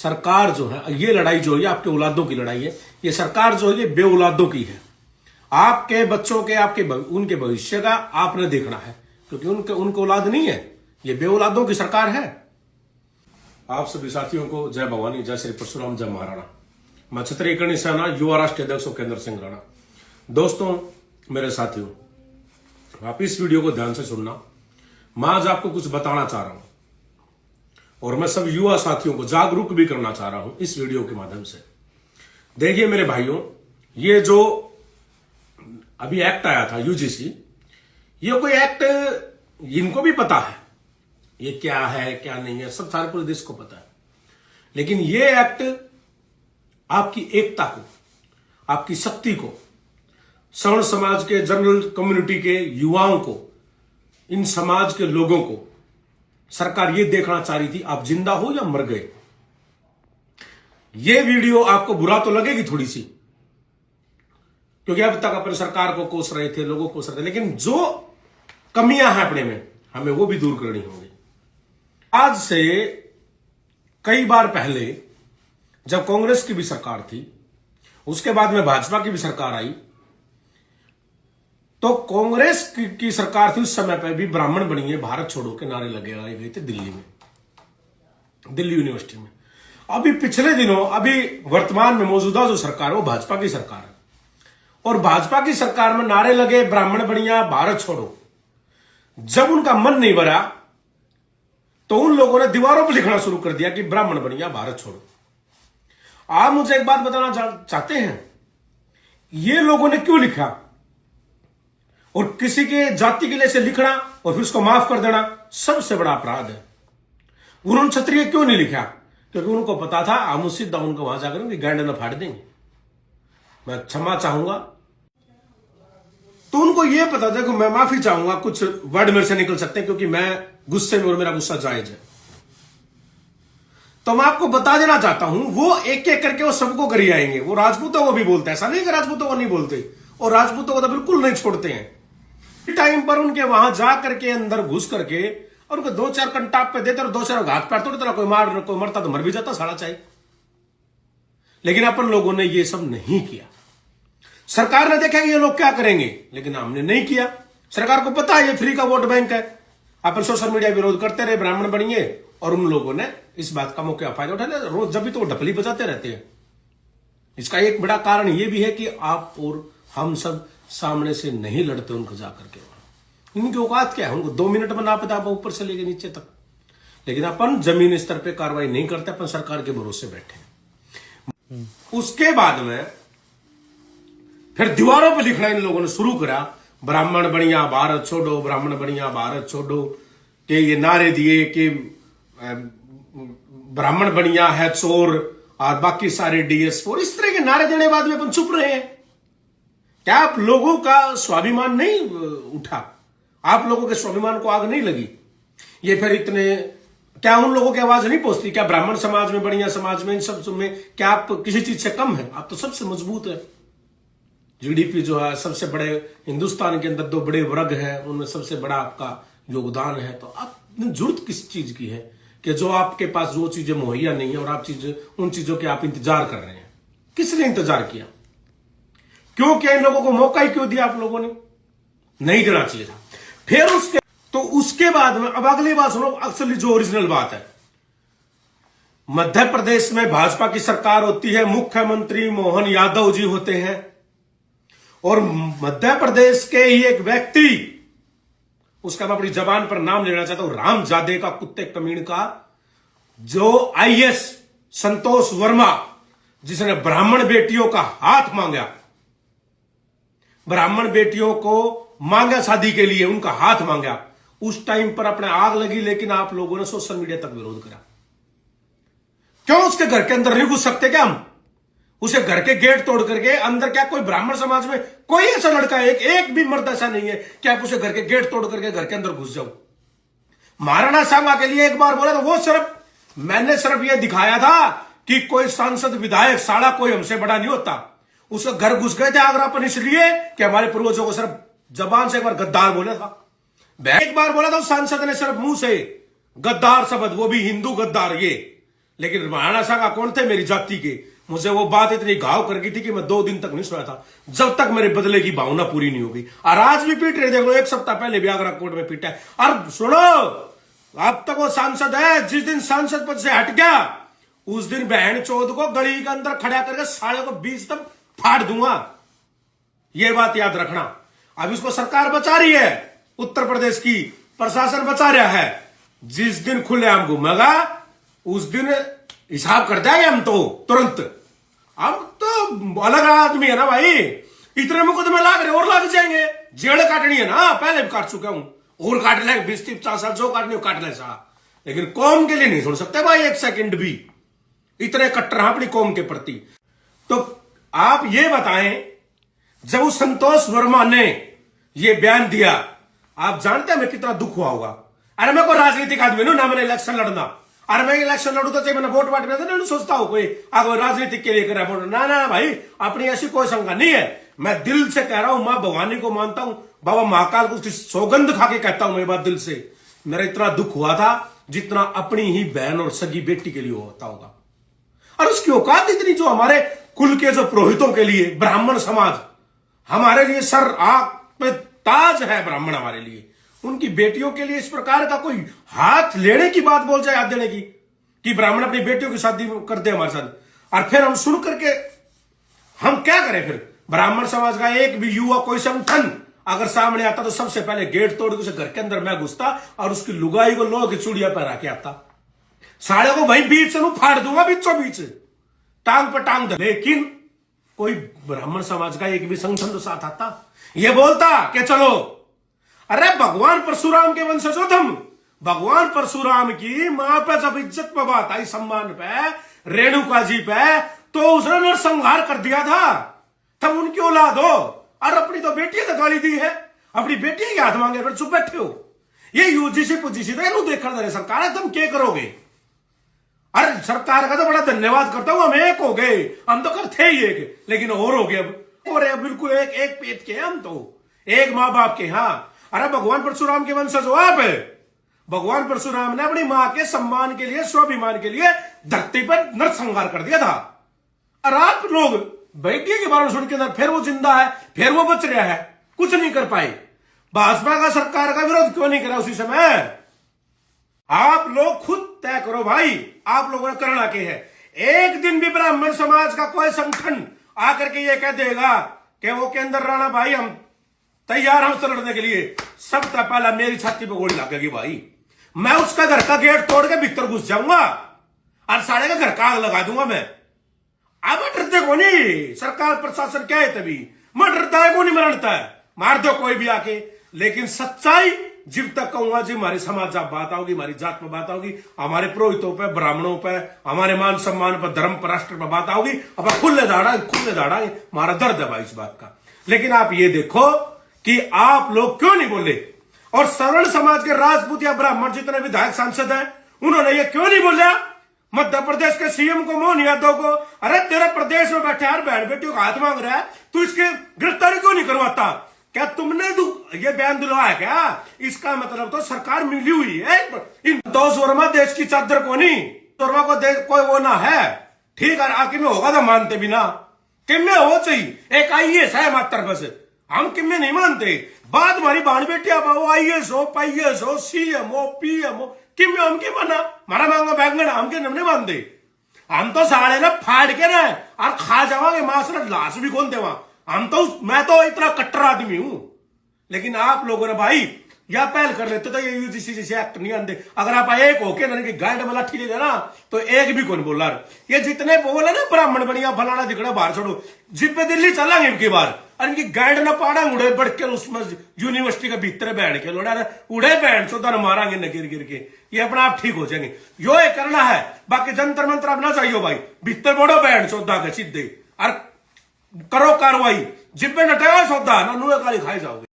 सरकार जो है, ये लड़ाई जो है आपके औलादों की लड़ाई है। ये सरकार जो है ये बे औलादों की है। आपके बच्चों के उनके भविष्य का आपने देखना है, क्योंकि उनके औलाद नहीं है, ये बे औलादों की सरकार है। आप सभी साथियों को जय भवानी, जय श्री परशुराम, जय महाराणा। मैं क्षत्रिय करणी सेना युवा राष्ट्रीय अध्यक्ष उपेंद्र सिंह राणा। दोस्तों, मेरे साथियों, आप इस वीडियो को ध्यान से सुनना। मैं आज आपको कुछ बताना चाह रहा हूं और मैं सब युवा साथियों को जागरूक भी करना चाह रहा हूं इस वीडियो के माध्यम से। देखिए मेरे भाइयों, ये जो अभी एक्ट आया था यूजीसी, ये कोई एक्ट इनको भी पता है ये क्या है क्या नहीं है, सब सारे पूरे देश को पता है। लेकिन ये एक्ट आपकी एकता को, आपकी शक्ति को, सवर्ण समाज के, जनरल कम्युनिटी के युवाओं को, इन समाज के लोगों को सरकार ये देखना चाह रही थी आप जिंदा हो या मर गए। ये वीडियो आपको बुरा तो लगेगी थोड़ी सी, क्योंकि अब तक अपने सरकार को कोस रहे थे, लोगों को कोस रहे थे, लेकिन जो कमियां हैं अपने में हमें वो भी दूर करनी होंगी। आज से कई बार पहले जब कांग्रेस की भी सरकार थी, उसके बाद में भाजपा की भी सरकार आई, तो कांग्रेस की सरकार थी उस समय पर भी ब्राह्मण बनिए भारत छोड़ो के नारे लगे आए गए थे दिल्ली में, दिल्ली यूनिवर्सिटी में। अभी पिछले दिनों, अभी वर्तमान में मौजूदा जो सरकार है वो भाजपा की सरकार है, और भाजपा की सरकार में नारे लगे ब्राह्मण बनिया भारत छोड़ो। जब उनका मन नहीं भरा तो उन लोगों ने दीवारों पर लिखना शुरू कर दिया कि ब्राह्मण बनिया भारत छोड़ो। आप मुझे एक बात बताना चाहते हैं, ये लोगों ने क्यों लिखा? और किसी के जाति के लिए से लिखना और फिर उसको माफ कर देना सबसे बड़ा अपराध है। उन्होंने क्षत्रिय क्यों नहीं लिखा? क्योंकि उनको पता था हम सीधा उनको वहां जाकर उनकी गांड न फाड़ देंगे, मैं क्षमा चाहूंगा। तो उनको यह पता था कि मैं माफी चाहूंगा, कुछ वर्ड मेरे से निकल सकते हैं क्योंकि मैं गुस्से में और मेरा गुस्सा जायज है। तो मैं आपको बता देना चाहता हूं, वो एक एक करके वो सबको करी आएंगे। वो राजपूतों को भी बोलते हैं, ऐसा नहीं कि राजपूतों को नहीं बोलते, और राजपूतों को तो बिल्कुल नहीं छोड़ते हैं। टाइम पर उनके वहां जा करके अंदर घुस करके और उनको दो चार कंटाप पे देते और दो चार हाथ पैर तोड़ते, कोई मरता तो मर भी जाता साला चाहिए। लेकिन अपन लोगों ने ये सब नहीं किया। सरकार ने देखा कि ये लोग क्या करेंगे, लेकिन हमने नहीं किया। सरकार को पता है ये फ्री का वोट बैंक है। अपन सोशल मीडिया विरोध करते रहे ब्राह्मण बनिए, और उन लोगों ने इस बात का मौका फायदा उठाया। रोज जब भी तो ढपली बजाते रहते हैं। इसका एक बड़ा कारण यह भी है कि आप और हम सब सामने से नहीं लड़ते उनको जाकर के। इनकी औकात क्या है? उनको 2 मिनट में नाप दाप ऊपर से लेके नीचे तक। लेकिन अपन जमीन स्तर पे कार्रवाई नहीं करते, अपन सरकार के भरोसे बैठे। उसके बाद में फिर दीवारों पर लिखना इन लोगों ने शुरू करा, ब्राह्मण बनिया भारत छोड़ो, ब्राह्मण बनिया भारत छोड़ो के ये नारे दिए कि ब्राह्मण बनिया है चोर और बाकी सारे DS4, इस तरह के नारे देने बाद में अपन चुप रहे हैं। क्या आप लोगों का स्वाभिमान नहीं उठा? आप लोगों के स्वाभिमान को आग नहीं लगी? ये फिर इतने, क्या उन लोगों की आवाज नहीं पहुंचती? क्या ब्राह्मण समाज में, बनिया समाज में, इन सब में क्या आप किसी चीज से कम है? आप तो सबसे मजबूत है। GDP जो है सबसे बड़े हिंदुस्तान के अंदर 2 बड़े वर्ग हैं, उनमें सबसे बड़ा आपका योगदान है। तो आप जरूरत किस चीज की है कि जो आपके पास जो चीजें मुहैया नहीं है और आप उन चीजों के आप इंतजार कर रहे हैं? किसने इंतजार किया? क्यों किया? इन लोगों को मौका ही क्यों दिया आप लोगों ने? नहीं देना चाहिए था। फिर उसके बाद में अब अगली बात सुनो, अक्सर जो ओरिजिनल बात है। मध्य प्रदेश में भाजपा की सरकार होती है, मुख्यमंत्री मोहन यादव जी होते हैं, और मध्य प्रदेश के ही एक व्यक्ति, उसका मैं अपनी जबान पर नाम लेना चाहता हूं, रामजादे का, कुत्ते कमीन का, जो IAS संतोष वर्मा, जिसने ब्राह्मण बेटियों का हाथ मांगा, ब्राह्मण बेटियों को मांगा शादी के लिए, उनका हाथ मांगा। उस टाइम पर अपने आग लगी, लेकिन आप लोगों ने सोशल मीडिया तक विरोध करा। क्यों? उसके घर के अंदर नहीं घुस सकते क्या हम? उसे घर के गेट तोड़ करके अंदर, क्या कोई ब्राह्मण समाज में कोई ऐसा लड़का, एक भी मर्द ऐसा नहीं है कि आप उसे घर के गेट तोड़ करके घर के अंदर घुस जाओ? महाराणा सांगा के लिए एक बार बोला तो वो मैंने सिर्फ ये दिखाया था कि कोई सांसद विधायक साड़ा कोई हमसे बड़ा नहीं होता। उसके घर घुस गए थे आगरापन इसलिए कि हमारे पूर्वजों को सिर्फ जबान से एक बार गद्दार बोला था। एक बार बोला था उस सांसद ने सिर्फ मुंह से गद्दार शब्द, वो भी हिंदू गद्दार। ये लेकिन महाराणा साहब कौन थे? मेरी जाति के। मुझे वो बात इतनी घाव कर गई थी कि मैं 2 दिन तक नहीं सोया था, जब तक मेरे बदले की भावना पूरी नहीं हो गई। और आज भी पीट रहे, देखो 1 सप्ताह पहले भी आगरा कोर्ट में पीटा है। और सुनो, अब तक वो सांसद है, जिस दिन सांसद पद से हट गया उस दिन बहन चौथ को गली के अंदर खड़ा करके साले को 20 तक फाड़ दूंगा। ये बात याद रखना। अब इसको सरकार बचा रही है, उत्तर प्रदेश की प्रशासन बचा रहा है। जिस दिन खुलेआम घूमेगा उस दिन हिसाब कर देंगे हम तो तुरंत। अब तो अलग आदमी है ना भाई, इतने मुकदमे लाग रहे और लाग जाएंगे। जेड़ काटनी है ना, पहले भी काट चुका हूं, और काट लेंगे 20-50 साल, जो काटनी हो काट ले साला। लेकिन कौम के लिए नहीं सुन सकते भाई 1 सेकंड भी, इतने कट्टर हैं अपनी कौम के प्रति। तो आप ये बताएं, जब उस संतोष वर्मा ने ये बयान दिया, आप जानते हैं मैं कितना दुख हुआ होगा। अरे मैं कोई राजनीतिक आदमी हूं ना, मैंने इलेक्शन लड़ना, अरे मैं इलेक्शन लड़ू तो चाहिए मैंने वोट बांटना था, नहीं सोचता हूं कोई आगे राजनीतिक के लिए करा वोट। ना ना भाई, अपनी ऐसी कोई शंका नहीं है। मैं दिल से कह रहा हूं, मां भवानी को मानता हूं, बाबा महाकाल को उसकी सौगंध खा के कहता हूं मैं बात दिल से। मेरा इतना दुख हुआ था जितना अपनी ही बहन और सगी बेटी के लिए होता होगा। और उसकी औकात इतनी, जो हमारे कुल के जो पुरोहितों के लिए, ब्राह्मण समाज हमारे लिए सर आंख पे ताज है, ब्राह्मण हमारे लिए, उनकी बेटियों के लिए इस प्रकार का कोई हाथ लेने की बात बोल जाए, हाथ देने की, कि ब्राह्मण अपनी बेटियों की शादी कर दे हमारे साथ। और फिर हम सुन करके हम क्या करें? फिर ब्राह्मण समाज का एक भी युवा कोई संगठन अगर सामने आता तो सबसे पहले गेट तोड़ के उसे घर के अंदर मैं घुसता और उसकी लुगाई को लोह की चूड़ियां पहरा के आता, साड़े को वहीं बीच से फाड़ दूंगा, बीचों बीच टांग पर टांग दे। लेकिन कोई ब्राह्मण समाज का एक भी संगठन तो साथ आता, ये बोलता कि चलो, अरे भगवान परशुराम के वंशज हो तुम, भगवान परशुराम की मां पे जब इज्जत पे बात आई, सम्मान पे, रेणुका जी पे, तो उसने नरसंहार कर दिया था। तब उनकी औलाद हो और अपनी तो बेटी ने गाली दी है, अपनी बेटी के हाथ मांगे, फिर चुप बैठे हो। ये यूजीसी पुजीसी तो देखा दे सरकार है, तुम क्या करोगे? अरे सरकार का तो बड़ा धन्यवाद करता हूं, हम एक हो गए, हम तो कर थे ही एक, लेकिन और हो गए अब, और बिल्कुल एक पेट के, हम तो एक माँ बाप के। हाँ, अरे भगवान परशुराम के वंशज हो आप। भगवान परशुराम ने अपनी मां के सम्मान के लिए, स्वाभिमान के लिए धरती पर नरसंहार कर दिया था। और आप लोग बेटी के बारे में सुन के अंदर फिर वो जिंदा है, फिर वो बच रहा है, कुछ नहीं कर पाए। भाजपा का सरकार का विरोध क्यों नहीं करा उसी समय? आप लोग खुद तय करो भाई, आप लोगों ने करना क्या है। एक दिन भी ब्राह्मण समाज का कोई संगठन आकर के ये कह देगा कि वो के अंदर राणा भाई हम तैयार हैं उससे लड़ने के लिए, सबसे पहला मेरी छाती पे गोली लगेगी भाई। मैं उसका घर का गेट तोड़ के भीतर घुस जाऊंगा और साढ़े का घर का आग लगा दूंगा मैं। अब डरते को नहीं, सरकार प्रशासन क्या है तभी मैं डरता है, को नहीं मरता है, मार दो कोई भी आके। लेकिन सच्चाई जब तक कहूंगा जी, हमारी समाज जब बात आओगी, हमारी जात में बात आओगी, हमारे पुरोहितों पे, ब्राह्मणों पे, हमारे मान सम्मान पर, धर्म पर, राष्ट्र पर बात आओगी, अब खुले दाड़ांगे, हमारा दर्द है भाई इस बात का। लेकिन आप ये देखो कि आप लोग क्यों नहीं बोले, और सवर्ण समाज के राजपूत या ब्राह्मण जितने विधायक सांसद हैं उन्होंने ये क्यों नहीं बोला? मध्य प्रदेश के सीएम को, मोहन यादव को, अरे तेरे प्रदेश में बैठे यार बहन बेटियों का हाथ मांग रहा है, तू इसके गिरफ्तारी क्यों नहीं करवाता? क्या तुमने ये बयान दिलवाया क्या? इसका मतलब तो सरकार मिली हुई है इन दोष वर्मा देश की चादर को नहीं, वर्मा को कोई वो ना है, ठीक है, आके में होगा तो मानते भी ना, किम में हो चाहिए, एक आईएएस है मात्र बस, हम किम में नहीं मानते। बात हमारी बहन बेटिया आईएएस हो, पाईएएस हो, सीएम हो, पीएम हो, किम में हम की माना, हमारा मांगा बैंगन हम के नहीं मानते। हम तो साढ़े ना फाड़ के ना और खा जावांगे मांस ना, लाश भी कौन देवा हम तो, मैं तो इतना कट्टर आदमी हूं। लेकिन आप लोगों ने भाई या पहल कर लेते तो ये यूजीसी जैसे एक्ट नहीं आते। अगर आप एक होके ना गाइड में लाठी ले ना तो एक भी कौन बोला। ये जितने बोले ना ब्राह्मण बनिया फलाना दिखड़ा बाहर छोड़ो, जिप पे दिल्ली चलांगे इनकी बार, और इनकी गाइड ना पाड़ा उड़े बढ़ के उसमें यूनिवर्सिटी के भीतर बैठ के लोड़ा उड़े बैठ चौदह न मारांगे न गिर गिर के, ये अपना आप ठीक हो जाएंगे। यो ये करना है, बाकी जंतर मंत्र अब ना चाहिए भाई, भीतर बड़ो बैठ चौदह के सीधे और करो कार्रवाई, जिब्बे नटाया सौदा ना नुए काली खाई जाओगे।